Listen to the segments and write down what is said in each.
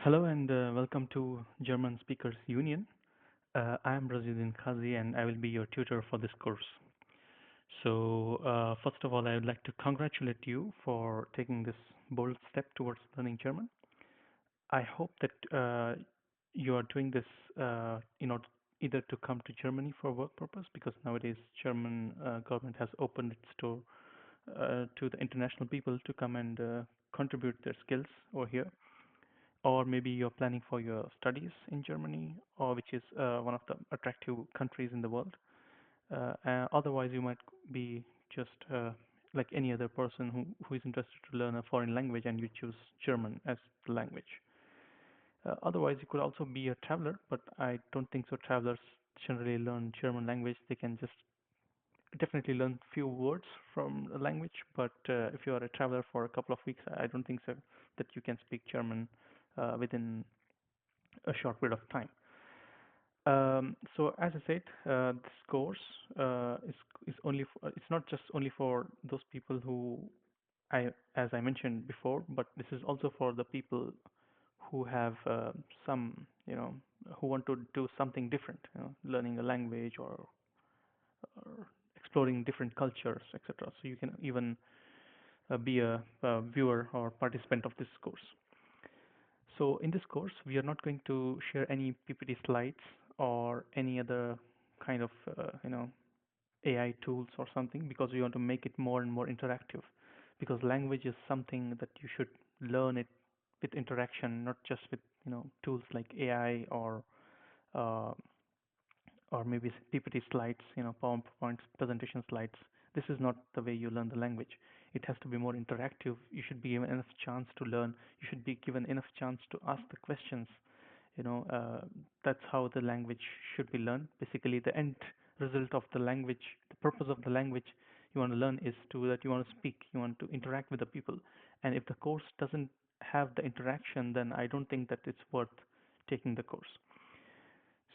Hello and welcome to German Speakers Union. I am Raziuddin Khazi and I will be your tutor for this course. First of all, I would like to congratulate you for taking this bold step towards learning German. I hope that you are doing this in order either to come to Germany for work purpose, because nowadays German government has opened its door to the international people to come and contribute their skills over here, or maybe you're planning for your studies in Germany, or which is one of the attractive countries in the world. Otherwise, you might be just like any other person who is interested to learn a foreign language and you choose German as the language. Otherwise, you could also be a traveler, but I don't think so. Travelers generally learn German language. They can just definitely learn few words from the language, but if you are a traveler for a couple of weeks, I don't think so that you can speak German within a short period of time. So as I said, this course is only for, it's not just only for those people who as I mentioned before, but this is also for the people who have some, who want to do something different, learning a language or exploring different cultures, etc. So you can even be a viewer or participant of this course. So in this course, we are not going to share any PPT slides or any other kind of AI tools or something, because we want to make it more and more interactive. Because language is something that you should learn it with interaction, not just with tools like AI uh, or maybe PPT slides, PowerPoint presentation slides. This is not the way you learn the language. It has to be more interactive. You should be given enough chance to learn. You should be given enough chance to ask the questions. You know, uh, that's how the language should be learned. Basically, the end result of the language, the purpose of the language you want to learn is to that you want to speak, you want to interact with the people. And if the course doesn't have the interaction, then I don't think that it's worth taking the course.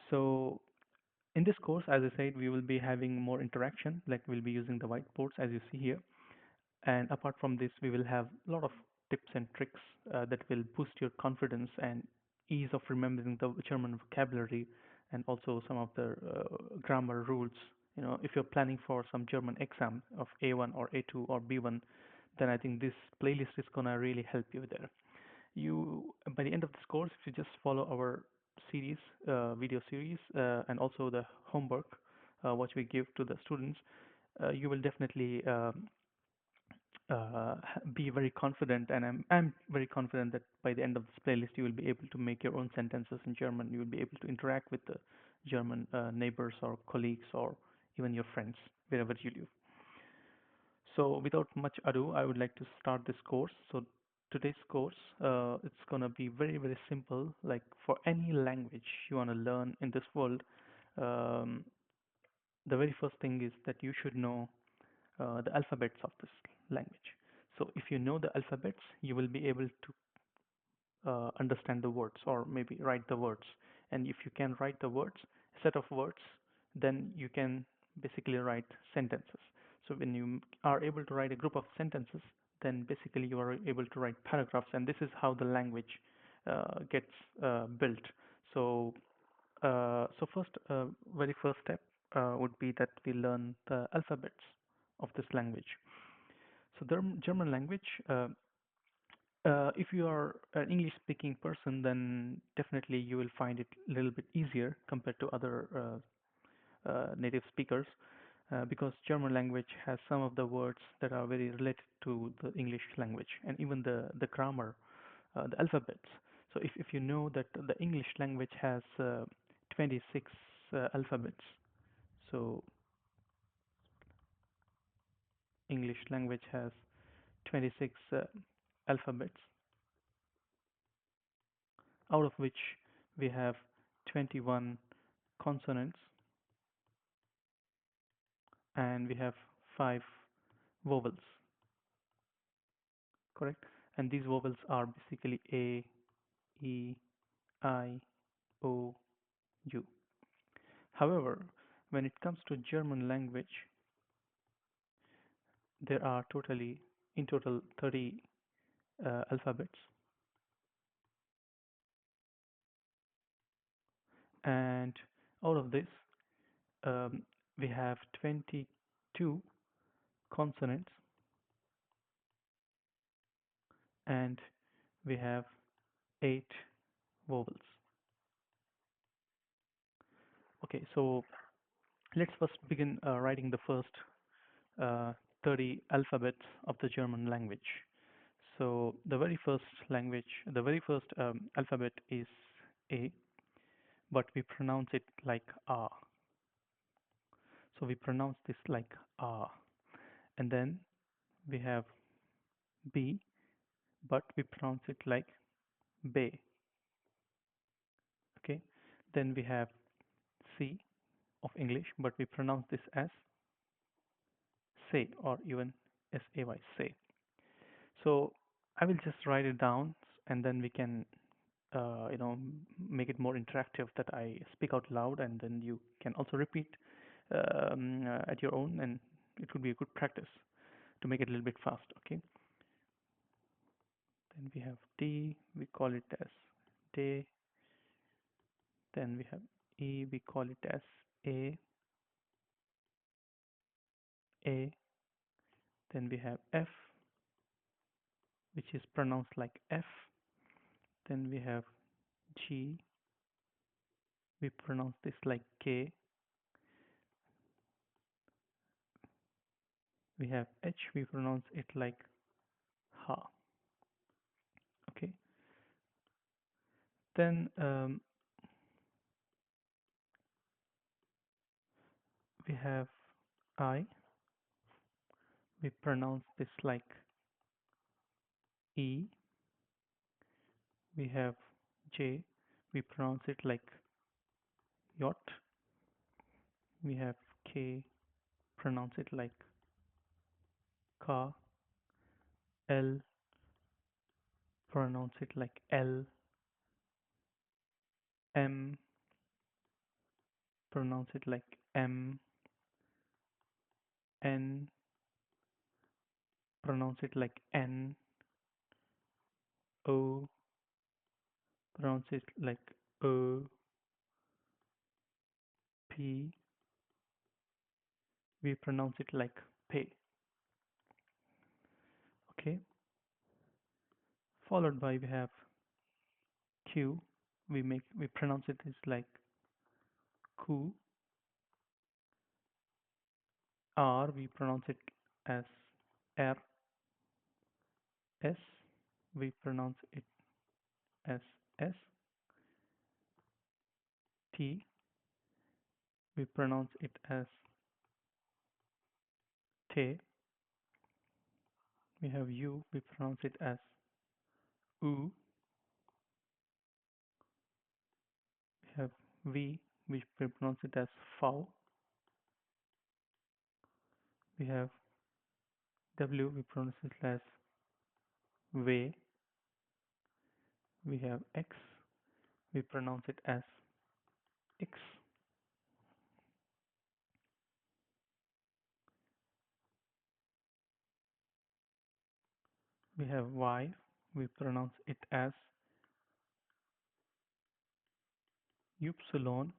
So in this course, as I said, we will be having more interaction, like we'll be using the whiteboards as you see here. And apart from this, we will have a lot of tips and tricks that will boost your confidence and ease of remembering the German vocabulary and also some of the grammar rules. If you're planning for some German exam of A1 or A2 or B1, then I think this playlist is gonna really help you there. You By the end of this course, if you just follow our series, video series, and also the homework what we give to the students, you will definitely be very confident, and I'm very confident that by the end of this playlist you will be able to make your own sentences in German. You will be able to interact with the German neighbors or colleagues or even your friends wherever you live. So without much ado, I would like to start this course. So today's course, it's gonna be very, very simple. Like for any language you wanna learn in this world, um, the very first thing is that you should know the alphabets of this language. So if you know the alphabets, you will be able to understand the words or maybe write the words. And if you can write the words, set of words, then you can basically write sentences. So when you are able to write a group of sentences, then basically you are able to write paragraphs, and this is how the language gets built. So, very first step would be that we learn the alphabets of this language. So the German language, if you are an English speaking person, then definitely you will find it a little bit easier compared to other native speakers, because German language has some of the words that are very related to the English language, and even the grammar, the alphabets. So if you know that the English language has 26 alphabets, so English language has 26 alphabets, out of which we have 21 consonants and we have 5 vowels, correct? And these vowels are basically A, E, I, O, U. However, when it comes to German language, there are in total 30 alphabets, And out of this, um, we have 22 consonants and we have 8 vowels. Okay, so let's first begin writing the first 30 alphabets of the German language. So the very first alphabet is A, but we pronounce it like A. So we pronounce this like A. And then we have B, but we pronounce it like Be. Okay. Then we have C of English, but we pronounce this as say or even say, say. So I will just write it down and then we can, make it more interactive that I speak out loud and then you can also repeat at your own and it would be a good practice to make it a little bit fast. Okay. Then we have D, we call it as day. Then we have E, we call it as A, A. Then we have F, which is pronounced like F. Then we have G, we pronounce this like K. We have H, we pronounce it like Ha. Okay. Then we have I, we pronounce this like E. We have J, we pronounce it like Yacht. We have K, pronounce it like Ka. L, pronounce it like L. M, pronounce it like M. N, pronounce it like N. O, pronounce it like O. P, we pronounce it like P. Okay. Followed by we have Q, we pronounce it as like Ku. R, we pronounce it as R. S, we pronounce it as S. T, we pronounce it as Te. We have U, we pronounce it as U. We have V, we pronounce it as V. We have W, we pronounce it as Ve. We have X, we pronounce it as X. We have Y, we pronounce it as Upsilon.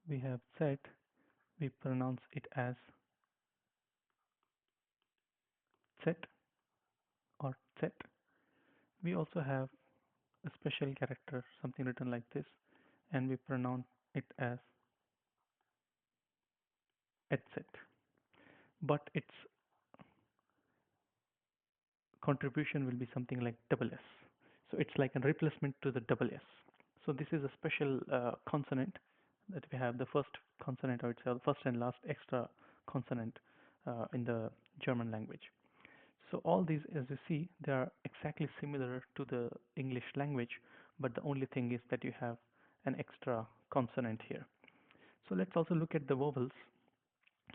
We have Z, we pronounce it as Z or Z. We also have a special character, something written like this, and we pronounce it as etc. But its contribution will be something like double S. So it's like a replacement to the double S. So this is a special consonant that we have, the first consonant or itself, first and last extra consonant in the German language. So all these, as you see, they are exactly similar to the English language, but the only thing is that you have an extra consonant here. So let's also look at the vowels,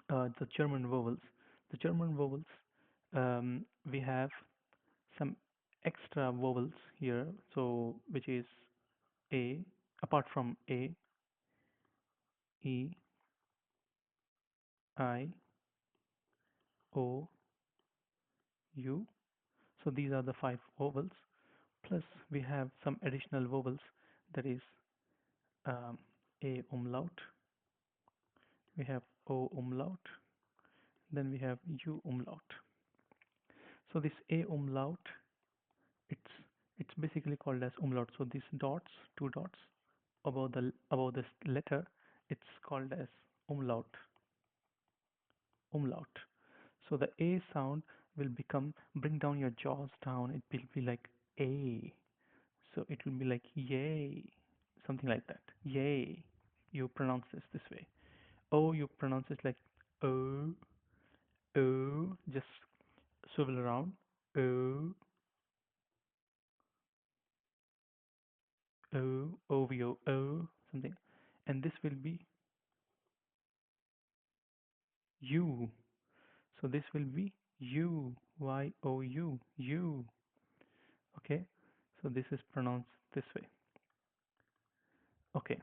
the German vowels. The German vowels, we have some extra vowels here, so which is A, apart from A, E, I, O, U. So these are the 5 vowels. Plus we have some additional vowels, that is um, A umlaut, we have O umlaut, then we have U umlaut. So this A umlaut, it's it's basically called as umlaut. So these dots, two dots above this letter, it's called as umlaut. Umlaut. So the A sound will become, bring down your jaws down. It will be like A. So it will be like yay, something like that. Yay. You pronounce this way. O, you pronounce it like O, O. Just swivel around. O, O, OVO, O, something. And this will be U. So this will be U, Y, O, U, U. Okay. So this is pronounced this way. Okay.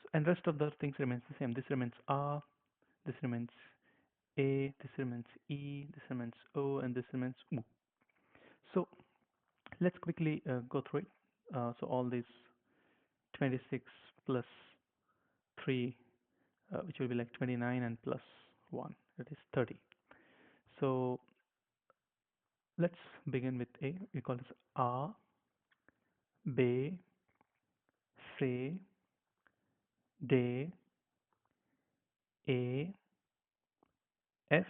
So, and rest of the things remains the same. This remains A, this remains A, this remains E, this remains O, and this remains U. So let's quickly go through it. So all these 26 plus 3, which will be like 29, and plus 1, that is 30. So let's begin with A. We call this A, B, C, D, A, F,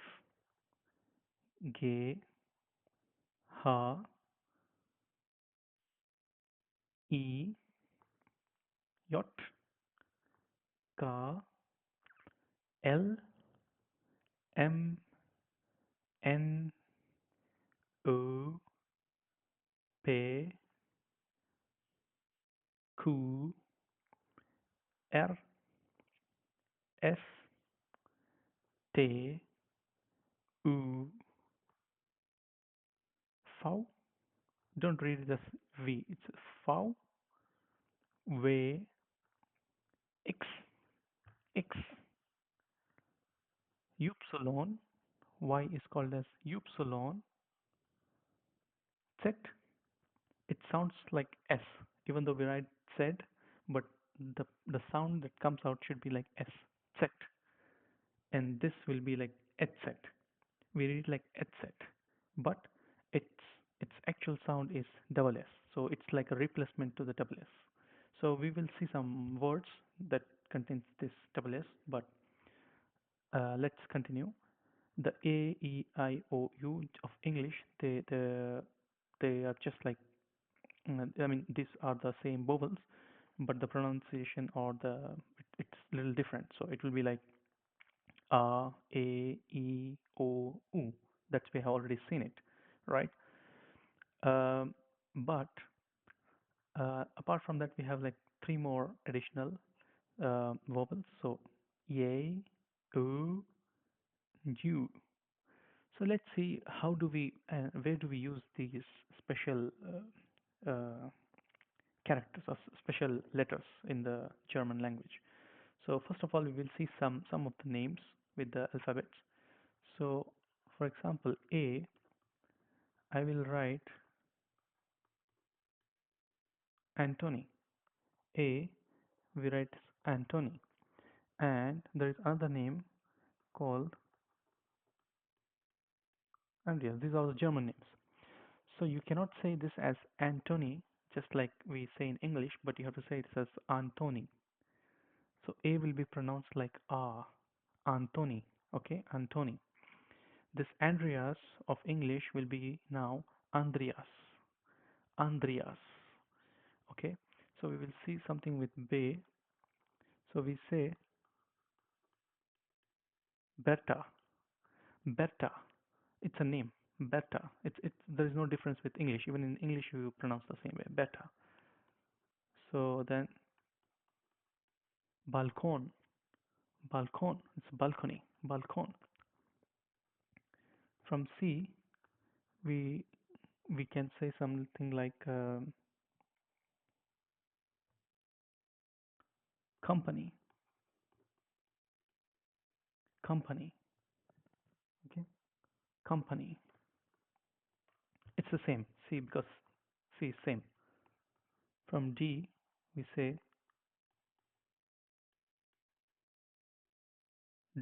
G, H, E, J, K, L, M, N, O, P, Q, R, S, T, U, V. Don't read it as V. It's V, W, X, X, Upsilon. Y is called as Upsilon. Z. It sounds like S, even though we write Z, but the sound that comes out should be like S. Z. And this will be like etc. We read it like etc. But its its actual sound is double S. So it's like a replacement to the double S. So we will see some words that contains this double S, but let's continue. The A, E, I, O, U of English, they are just like, I mean, these are the same vowels, but the pronunciation or it's a little different. So it will be like A, E, O, U. That's we have already seen it, right? Um, but apart from that, we have like three more additional vowels. So A, U, U. So let's see how do we where do we use these special characters or special letters in the German language. So first of all, we will see some of the names with the alphabets. So for example, A, I will write Anthony. A, we write Anthony, and there is another name called Andreas. These are the German names. So you cannot say this as Anthony, just like we say in English, but you have to say it as Anthony. So A will be pronounced like A, Anthony. Okay, Anthony. This Andreas of English will be now Andreas. Andreas. Okay, so we will see something with B. So we say Berta. Berta. It's a name. Berta. It's there is no difference with English. Even in English you pronounce the same way. Berta. So then balcon. Balcon. It's balcony. Balcon. From C we can say something like company. Company. Okay. Company. It's the same. C, because C is same. From D we say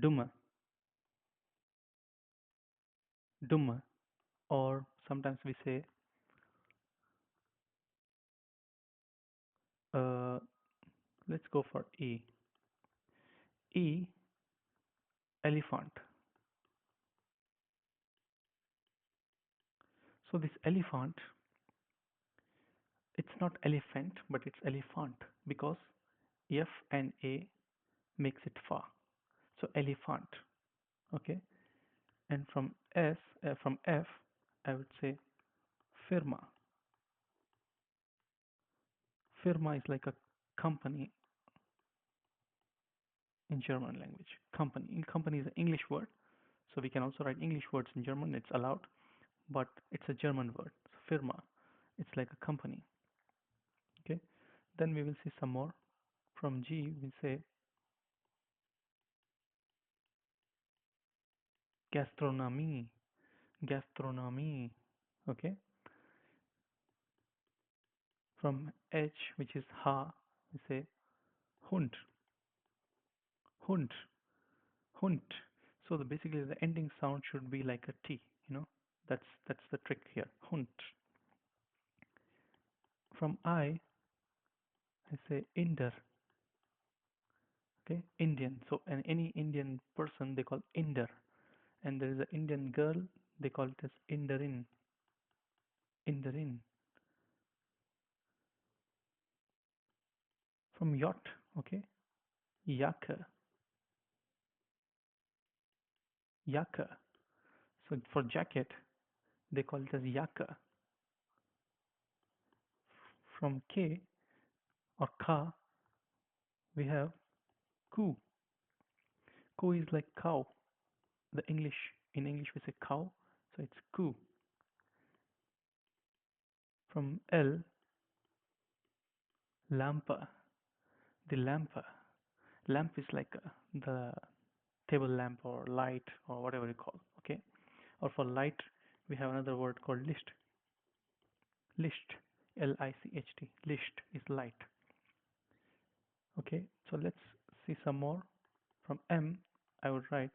dumme, dumme, or sometimes we say, uh, let's go for E. E, elephant. So this elephant, it's not elephant, but it's elephant because F and A makes it fa. So elephant. Okay. And from F, I would say firma. Firma is like a company in German language. Company. In company is an English word, so we can also write English words in German. It's allowed, but it's a German word. So firma. It's like a company. Okay. Then we will see some more. From G, we say gastronomy. Gastronomy. Okay. From H, which is ha, we say Hund. Hund. Hund. So basically the ending sound should be like a T. You know, that's the trick here. Hund. From I say Inder. Okay, Indian. So any Indian person they call Inder, and there is an Indian girl they call it as Inderin. Inderin. From yacht. Okay, Yaka. Yaka. So for jacket they call it as Yaka. From K or Ka we have Ku. Ku is like cow. The English in English we say cow, so it's Ku. From L, Lampa. The lampa. Lamp is like the table lamp or light or whatever you call. Okay. Or for light, we have another word called list. List. Licht. List is light. Okay. So let's see some more. From M, I would write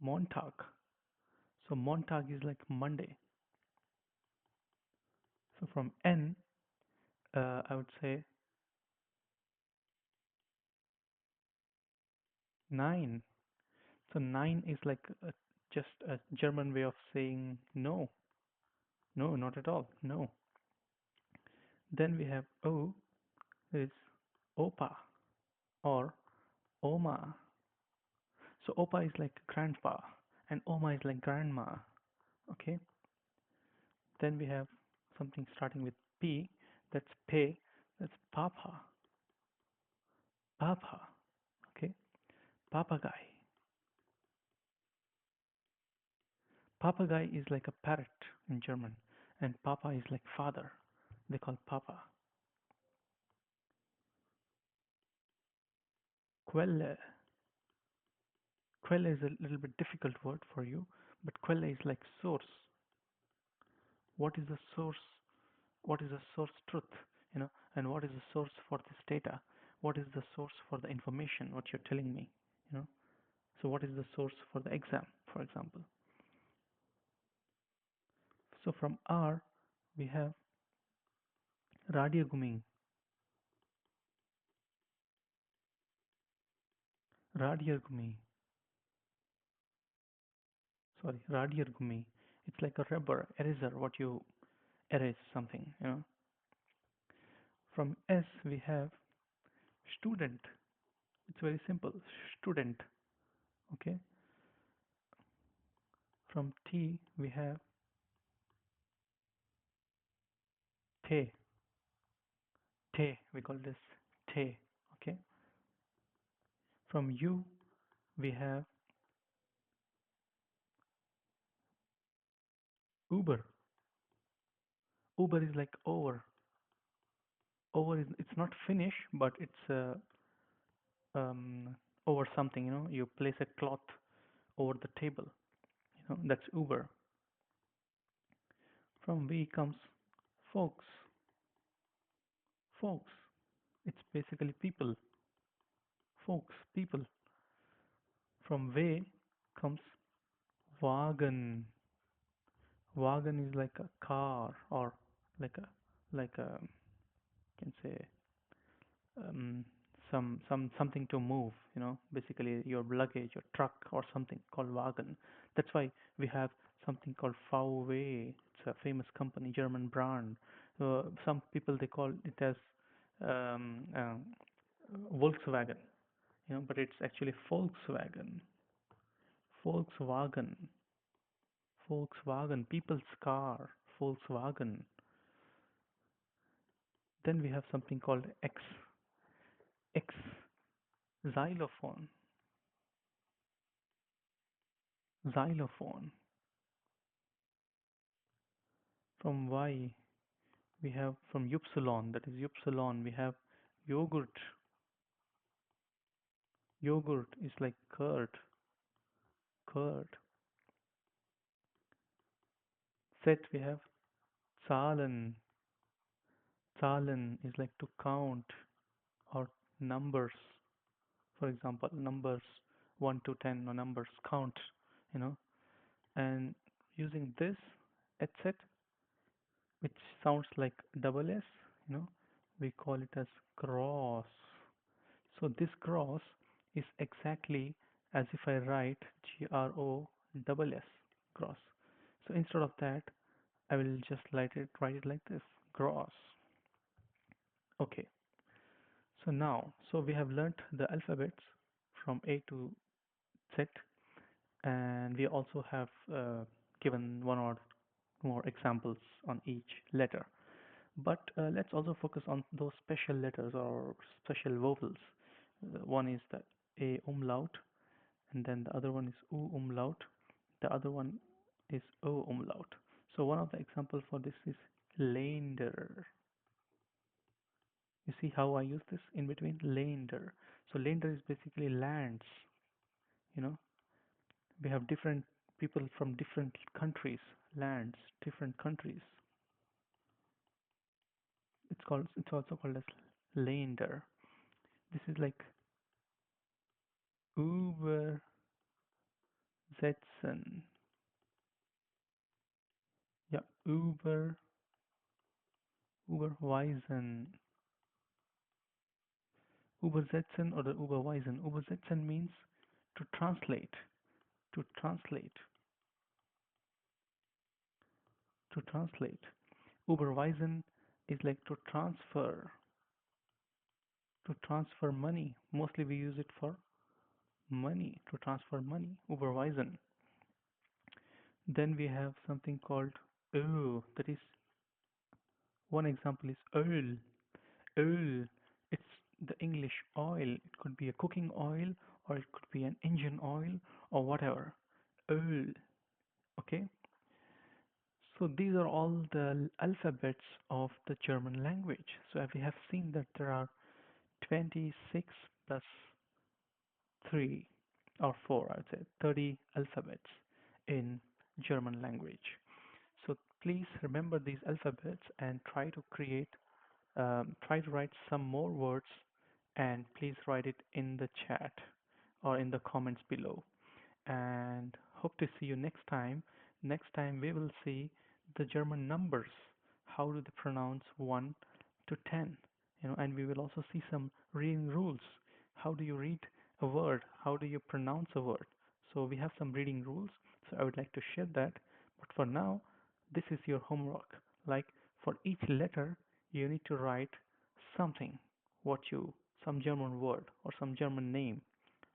Montag. So Montag is like Monday. So from N, I would say nine. So nine is like just a German way of saying no. No, not at all. No. Then we have O is Opa or Oma. So Opa is like grandpa and Oma is like grandma. Okay. Then we have something starting with P. That's Pe. That's Papa. Papa. Okay. Papagay. Papagay is like a parrot in German, and Papa is like father. They call Papa. Quelle. Quelle is a little bit difficult word for you, but quelle is like source. What is the source? What is the source truth? You know, and what is the source for this data? What is the source for the information? What you're telling me? You know. So what is the source for the exam, for example? So from R, we have Radioguming. Radiogumi. Sorry, Radiogumi. It's like a rubber eraser. What you erase something. You know. From S, we have student. It's very simple. Student. Okay. From T, we have te. Te. We call this te. Okay. From U, we have Uber. Uber is like over. Over is it's not finish, but it's um, over something. You know, you place a cloth over the table. You know, that's Uber. From V comes folks. Folks. It's basically people. Folks, people. From way comes wagon. Wagon is like a car or like a like a can say um, something to move. Basically your luggage or truck or something called wagon. That's why we have something called VW. It's a famous company, German brand. Some people they call it as um, um, Volkswagen. But it's actually Volkswagen. Volkswagen. Volkswagen. People's car. Volkswagen. Then we have something called X xylophone. Xylophone. From Y we have from Upsilon, that is Upsilon, we have yogurt. Yogurt is like curd. Set we have Zahlen. Zahlen is like to count or numbers. For example, numbers 1 to 10 or numbers count, you know. And using this etc, which sounds like double S, we call it as gross. So this gross is exactly as if I write GROSS, gross. So instead of that, I will just write it like this, gross. Okay. So we have learnt the alphabets from A to Z, and we also have given one or more examples on each letter. But let's also focus on those special letters or special vowels. One is the A umlaut, and then the other one is U umlaut. The other one is O umlaut. So one of the example for this is Länder. You see how I use this in between? Länder. So Länder is basically lands. You know, we have different people from different countries, lands, different countries. It's also called as Länder. This is like Übersetzen, yeah, Überweisen, Übersetzen or Überweisen. Übersetzen means to translate, to translate, to translate. Überweisen is like to transfer money. Mostly we use it for money, to transfer money. Überweisen. Then we have something called Öl. That is, one example is Öl. Oil. It's the English oil. It could be a cooking oil or it could be an engine oil or whatever. Oil. Okay. So these are all the alphabets of the German language. So we have seen that there are 26 plus 3 or 4, I would say 30 alphabets in German language. So please remember these alphabets and try to write some more words, and please write it in the chat or in the comments below. And hope to see you next time. Next time we will see the German numbers. How do they pronounce 1 to 10? And we will also see some reading rules. How do you read a word? How do you pronounce a word? So we have some reading rules. So I would like to share that. But for now, this is your homework. Like for each letter, you need to write something, some German word or some German name,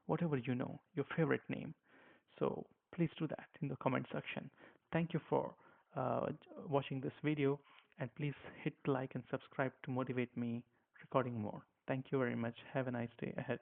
whatever you know, your favorite name. So please do that in the comment section. Thank you for watching this video, and please hit like and subscribe to motivate me recording more. Thank you very much. Have a nice day ahead.